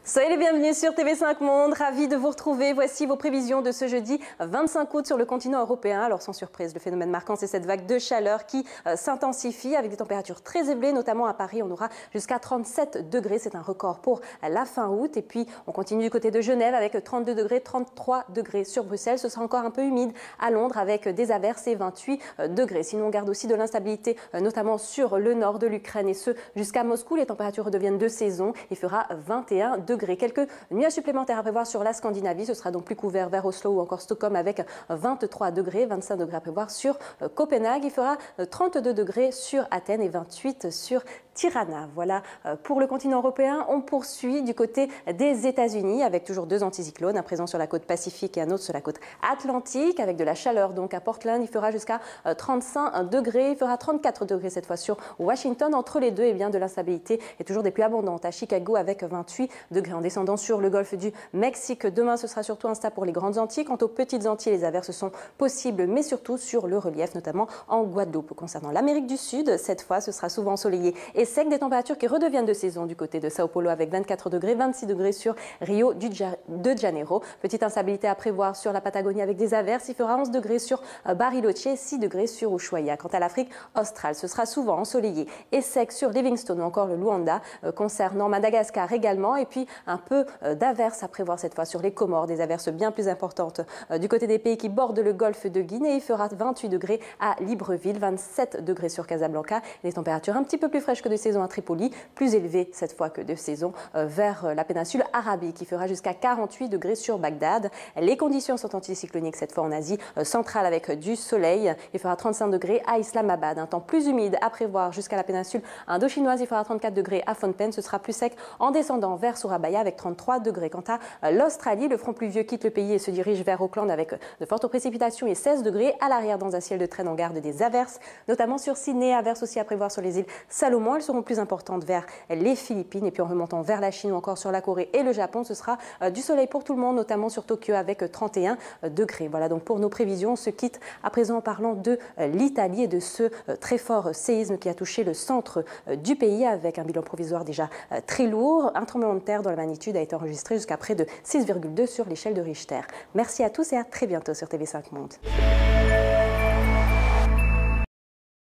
Soyez les bienvenus sur TV5 Monde, ravi de vous retrouver. Voici vos prévisions de ce jeudi 25 août sur le continent européen. Alors sans surprise, le phénomène marquant, c'est cette vague de chaleur qui s'intensifie avec des températures très élevées, notamment à Paris. On aura jusqu'à 37 degrés, c'est un record pour la fin août. Et puis on continue du côté de Genève avec 32 degrés, 33 degrés sur Bruxelles. Ce sera encore un peu humide à Londres avec des averses et 28 degrés. Sinon on garde aussi de l'instabilité, notamment sur le nord de l'Ukraine et ce jusqu'à Moscou. Les températures redeviennent de saison. Il fera 21 degrés. Quelques nuages supplémentaires à prévoir sur la Scandinavie. Ce sera donc plus couvert vers Oslo ou encore Stockholm avec 23 degrés, 25 degrés à prévoir sur Copenhague. Il fera 32 degrés sur Athènes et 28 sur Tirana. Voilà pour le continent européen. On poursuit du côté des États-Unis avec toujours deux anticyclones, un présent sur la côte Pacifique et un autre sur la côte Atlantique avec de la chaleur. Donc à Portland, il fera jusqu'à 35 degrés. Il fera 34 degrés cette fois sur Washington. Entre les deux, eh bien, de l'instabilité et toujours des pluies abondantes à Chicago avec 28 degrés. En descendant sur le golfe du Mexique, demain, ce sera surtout instable pour les grandes Antilles. Quant aux petites Antilles, les averses sont possibles, mais surtout sur le relief, notamment en Guadeloupe. Concernant l'Amérique du Sud, cette fois, ce sera souvent ensoleillé et sec, des températures qui redeviennent de saison du côté de Sao Paulo avec 24 degrés, 26 degrés sur Rio de Janeiro. Petite instabilité à prévoir sur la Patagonie avec des averses. Il fera 11 degrés sur Bariloche et 6 degrés sur Ushuaia. Quant à l'Afrique australe, ce sera souvent ensoleillé et sec sur Livingstone ou encore le Luanda. Concernant Madagascar également, et puis un peu d'averses à prévoir cette fois sur les Comores, des averses bien plus importantes du côté des pays qui bordent le golfe de Guinée. Il fera 28 degrés à Libreville, 27 degrés sur Casablanca, des températures un petit peu plus fraîches que de saison à Tripoli, plus élevées cette fois que de saison vers la péninsule arabique, qui fera jusqu'à 48 degrés sur Bagdad. Les conditions sont anticycloniques cette fois en Asie centrale avec du soleil. Il fera 35 degrés à Islamabad, un temps plus humide à prévoir jusqu'à la péninsule indochinoise. Il fera 34 degrés à Phnom Penh, ce sera plus sec en descendant vers Surabaya avec 33 degrés. Quant à l'Australie, le front pluvieux quitte le pays et se dirige vers Auckland avec de fortes précipitations et 16 degrés. À l'arrière, dans un ciel de traîne, on garde des averses, notamment sur Sydney. Averses aussi à prévoir sur les îles Salomon. Elles seront plus importantes vers les Philippines. Et puis en remontant vers la Chine ou encore sur la Corée et le Japon, ce sera du soleil pour tout le monde, notamment sur Tokyo avec 31 degrés. Voilà donc pour nos prévisions. On se quitte à présent en parlant de l'Italie et de ce très fort séisme qui a touché le centre du pays avec un bilan provisoire déjà très lourd. Un tremblement de terre dont la magnitude a été enregistrée jusqu'à près de 6,2 sur l'échelle de Richter. Merci à tous et à très bientôt sur TV5 Monde.